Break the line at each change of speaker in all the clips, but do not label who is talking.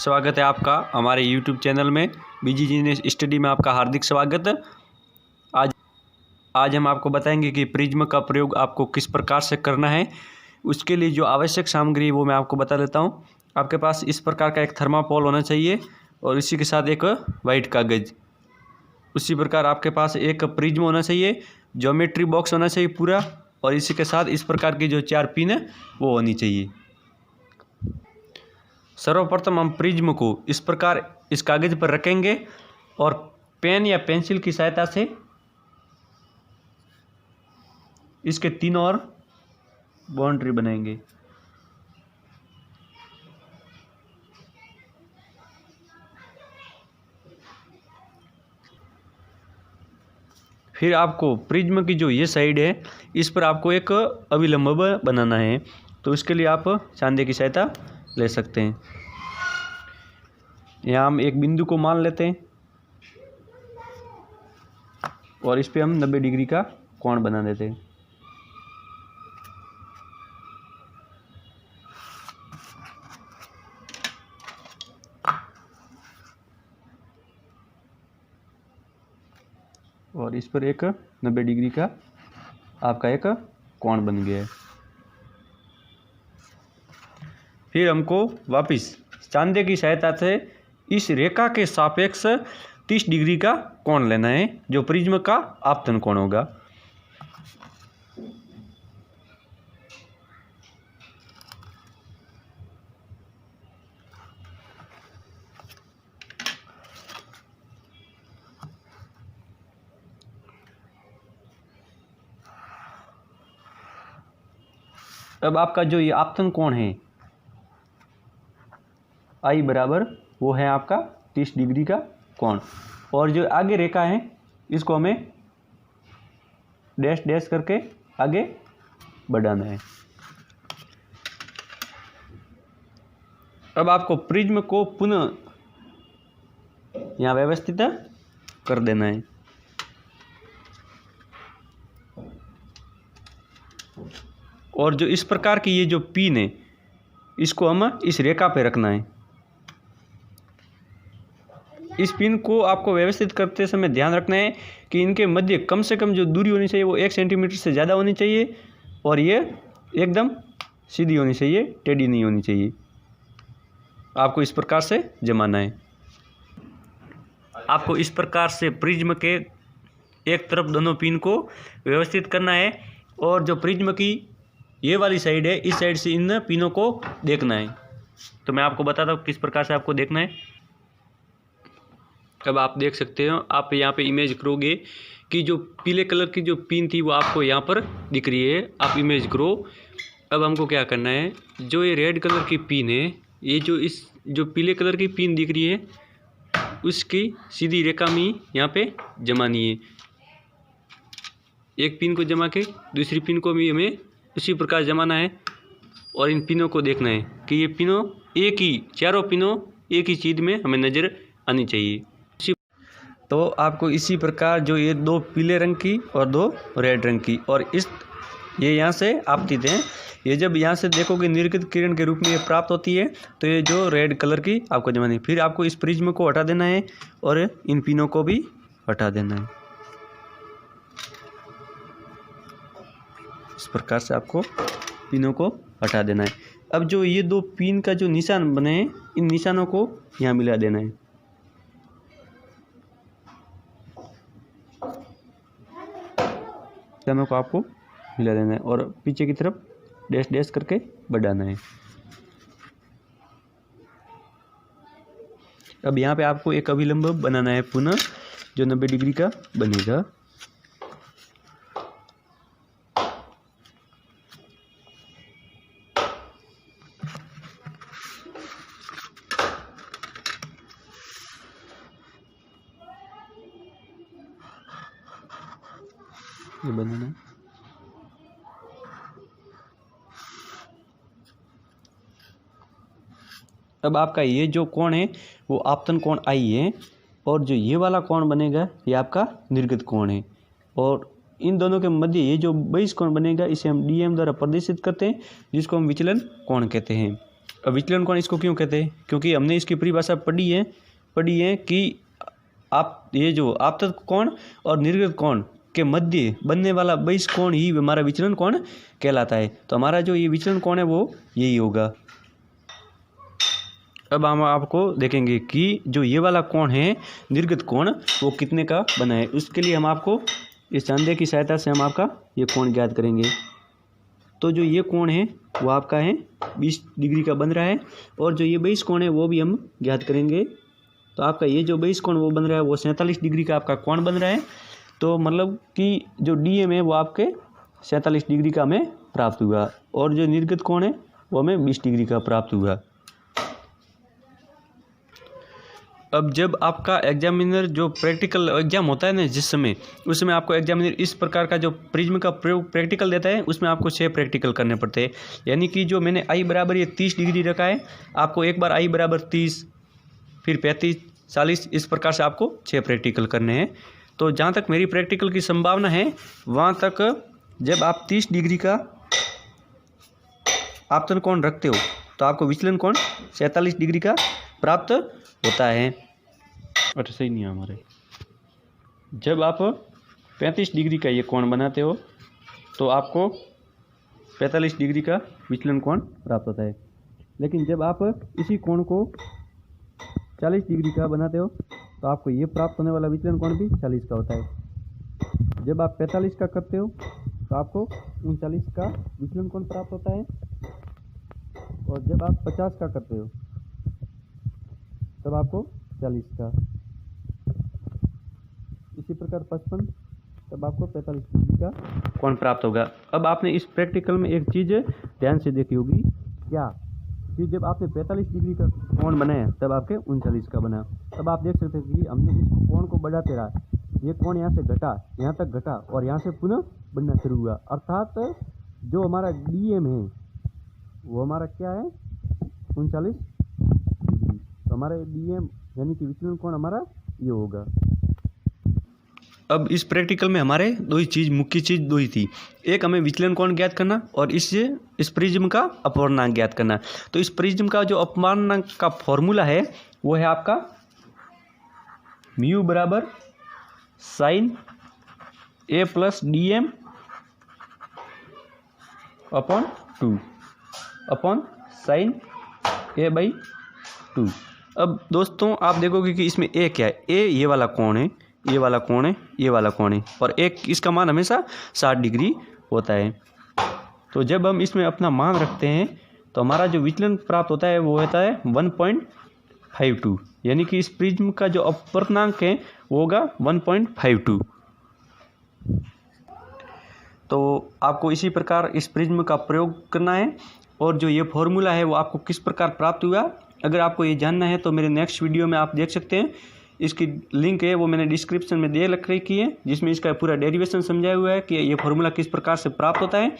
स्वागत है आपका हमारे YouTube चैनल में बीजीजीएस स्टडी में आपका हार्दिक स्वागत। आज हम आपको बताएंगे कि प्रिज्म का प्रयोग आपको किस प्रकार से करना है। उसके लिए जो आवश्यक सामग्री वो मैं आपको बता देता हूँ। आपके पास इस प्रकार का एक थर्माकोल होना चाहिए और इसी के साथ एक वाइट कागज़। उसी प्रकार आपके पास एक प्रिज्म होना चाहिए, ज्योमेट्री बॉक्स होना चाहिए पूरा, और इसी के साथ इस प्रकार की जो 4 पिन है वो होनी चाहिए। सर्वप्रथम हम प्रिज्म को इस प्रकार इस कागज़ पर रखेंगे और पेन या पेंसिल की सहायता से इसके तीनों ओर बाउंड्री बनाएंगे। फिर आपको प्रिज्म की जो ये साइड है इस पर आपको एक अभिलंब बनाना है, तो इसके लिए आप चांदे की सहायता ले सकते हैं। यहाँ हम एक बिंदु को मान लेते हैं और इस पे हम 90 डिग्री का कोण बना देते हैं। और इस पर एक 90 डिग्री का आपका एक कोण बन गया है। फिर हमको वापस चांदे की सहायता से इस रेखा के सापेक्ष 30 डिग्री का कोण लेना है, जो प्रिज्म का आपतन कोण होगा। अब आपका जो ये आपतन कोण है आई बराबर वो है आपका 30 डिग्री का कोण, और जो आगे रेखा है इसको हमें डैश डैश करके आगे बढ़ाना है। अब आपको प्रिज्म को पुनः यहाँ व्यवस्थित कर देना है। और जो इस प्रकार की ये जो पिन है इसको हम इस रेखा पे रखना है। इस पिन को आपको व्यवस्थित करते समय ध्यान रखना है कि इनके मध्य कम से कम जो दूरी होनी चाहिए वो 1 सेंटीमीटर से ज़्यादा होनी चाहिए, और ये एकदम सीधी होनी चाहिए, टेढ़ी नहीं होनी चाहिए। आपको इस प्रकार से जमाना है। आपको इस प्रकार से प्रिज्म के एक तरफ दोनों पिन को व्यवस्थित करना है, और जो प्रिज्म की ये वाली साइड है इस साइड से इन पिनों को देखना है। तो मैं आपको बताता हूँ किस प्रकार से आपको देखना है। अब आप देख सकते हो, आप यहाँ पे इमेज करोगे कि जो पीले कलर की जो पिन थी वो आपको यहाँ पर दिख रही है, आप इमेज करो। अब हमको क्या करना है, जो ये रेड कलर की पिन है, ये जो पीले कलर की पिन दिख रही है उसकी सीधी रेखा में यहाँ पे जमानी है। एक पिन को जमा के दूसरी पिन को भी हमें उसी प्रकार जमाना है, और इन पिनों को देखना है कि ये पिनों चारों पिनों एक ही चीज़ में हमें नज़र आनी चाहिए। तो आपको इसी प्रकार जो ये 2 पीले रंग की और 2 रेड रंग की, और ये यहाँ से आपतित हैं, ये जब यहाँ से देखोगे निर्गत किरण के रूप में ये प्राप्त होती है, तो ये जो रेड कलर की आपको जमानी है। फिर आपको इस प्रिज्म को हटा देना है और इन पिनों को भी हटा देना है। इस प्रकार से आपको पिनों को हटा देना है। अब जो ये 2 पिन का जो निशान बने हैं इन निशानों को यहाँ मिला देना है। निशानों को आपको मिला देना है और पीछे की तरफ डैश डैश करके बढ़ाना है। अब यहाँ पे आपको एक अभिलंब बनाना है पुनः, जो 90 डिग्री का बनेगा। ये बनाना है। अब आपका ये जो कोण है वो आपतन कोण आई है, और जो ये वाला कोण बनेगा ये आपका निर्गत कोण है, और इन दोनों के मध्य ये जो बहिष कोण बनेगा इसे हम DM द्वारा प्रदर्शित करते हैं, जिसको हम विचलन कोण कहते हैं। अब विचलन कोण इसको क्यों कहते हैं? क्योंकि हमने इसकी परिभाषा पढ़ी है कि आप ये जो आपतन कोण और निर्गत कोण के मध्य बनने वाला बहिष कोण ही हमारा विचलन कोण कहलाता है। तो हमारा जो ये विचलन कोण है वो यही होगा। अब हम आपको देखेंगे कि जो ये वाला कोण है निर्गत कोण वो कितने का बना है। उसके लिए हम आपको इस सांधे की सहायता से हम आपका ये कोण ज्ञात करेंगे। तो जो ये कोण है वो आपका है 20 डिग्री का बन रहा है और जो ये बहिष कोण है वो भी हम ज्ञात करेंगे। तो आपका ये जो बहिष कोण वो बन रहा है वो 47 डिग्री का आपका कोण बन रहा है। तो मतलब कि जो DM है वो आपके 47 डिग्री का हमें प्राप्त हुआ और जो निर्गत कोण है वो हमें 20 डिग्री का प्राप्त हुआ। अब जब आपका एग्जामिनर जो प्रैक्टिकल एग्जाम होता है ना जिस समय, उस समय आपको एग्जामिनर इस प्रकार का जो प्रिज्म का प्रयोग प्रैक्टिकल देता है उसमें आपको 6 प्रैक्टिकल करने पड़ते हैं। यानी कि जो मैंने I बराबर ये 30 डिग्री रखा है, आपको एक बार I बराबर 30, फिर 35, 40 इस प्रकार से आपको 6 प्रैक्टिकल करने हैं। तो जहाँ तक मेरी प्रैक्टिकल की संभावना है वहाँ तक जब आप 30 डिग्री का आपतन कोण रखते हो तो आपको विचलन कोण 47 डिग्री का प्राप्त होता है। अच्छा सही नहीं है हमारे। जब आप 35 डिग्री का ये कोण बनाते हो तो आपको 45 डिग्री का विचलन कोण प्राप्त होता है। लेकिन जब आप इसी कोण को 40 डिग्री का बनाते हो तो आपको ये प्राप्त होने वाला विचलन कोण भी 40 का होता है। जब आप 45 का करते हो तो आपको 39 का विचलन कोण प्राप्त होता है और जब आप 50 का करते हो तब आपको 40 का, इसी प्रकार 55 तब आपको 45 डिग्री का कोण प्राप्त होगा। अब आपने इस प्रैक्टिकल में एक चीज़ ध्यान से देखी होगी क्या कि जब आपने 45 डिग्री का कोण बनाया तब आपके 39 का बना। तब आप देख सकते हैं कि हमने इस कोण को बढ़ाते रहा, ये कोण यहाँ से घटा, यहाँ तक घटा और यहाँ से पुनः बढ़ना शुरू हुआ। अर्थात जो हमारा DM है वो हमारा क्या है 39 डिग्री। तो हमारा DM यानी कि विचलन कोण हमारा ये होगा। अब इस प्रैक्टिकल में हमारे मुख्य चीज़ दो ही थी। एक हमें विचलन कोण ज्ञात करना और इस प्रिज्म का अपवर्तनांक ज्ञात करना। तो इस प्रिज्म का जो अपवर्तनांक का फॉर्मूला है वो है आपका म्यू बराबर sine A plus DM upon 2 upon sine A by 2। अब दोस्तों आप देखोगे कि इसमें A क्या है। A ये वाला कोण है, ये वाला कोण है, ये वाला कोण है और एक इसका मान हमेशा 60 डिग्री होता है। तो जब हम इसमें अपना मान रखते हैं तो हमारा जो विचलन प्राप्त होता है वो होता है 1.52, यानी कि इस प्रिज्म का जो अपवर्तनांक है वो होगा 1.52। तो आपको इसी प्रकार इस प्रिज्म का प्रयोग करना है और जो ये फॉर्मूला है वो आपको किस प्रकार प्राप्त हुआ, अगर आपको ये जानना है तो मेरे नेक्स्ट वीडियो में आप देख सकते हैं। इसकी लिंक है वो मैंने डिस्क्रिप्शन में दे रखी है, जिसमें इसका पूरा डेरिवेशन समझाया हुआ है कि ये फॉर्मूला किस प्रकार से प्राप्त होता है।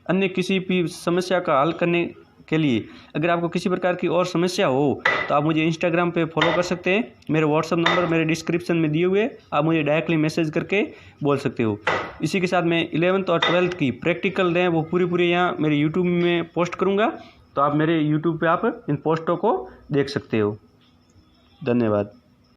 अन्य किसी भी समस्या का हल करने के लिए अगर आपको किसी प्रकार की और समस्या हो तो आप मुझे इंस्टाग्राम पे फॉलो कर सकते हैं। मेरे व्हाट्सअप नंबर मेरे डिस्क्रिप्शन में दिए हुए, आप मुझे डायरेक्टली मैसेज करके बोल सकते हो। इसी के साथ मैं 11th और 12th की प्रैक्टिकल हैं वो पूरी यहाँ मेरे यूट्यूब में पोस्ट करूँगा, तो आप मेरे यूट्यूब पे आप इन पोस्टों को देख सकते हो। धन्यवाद।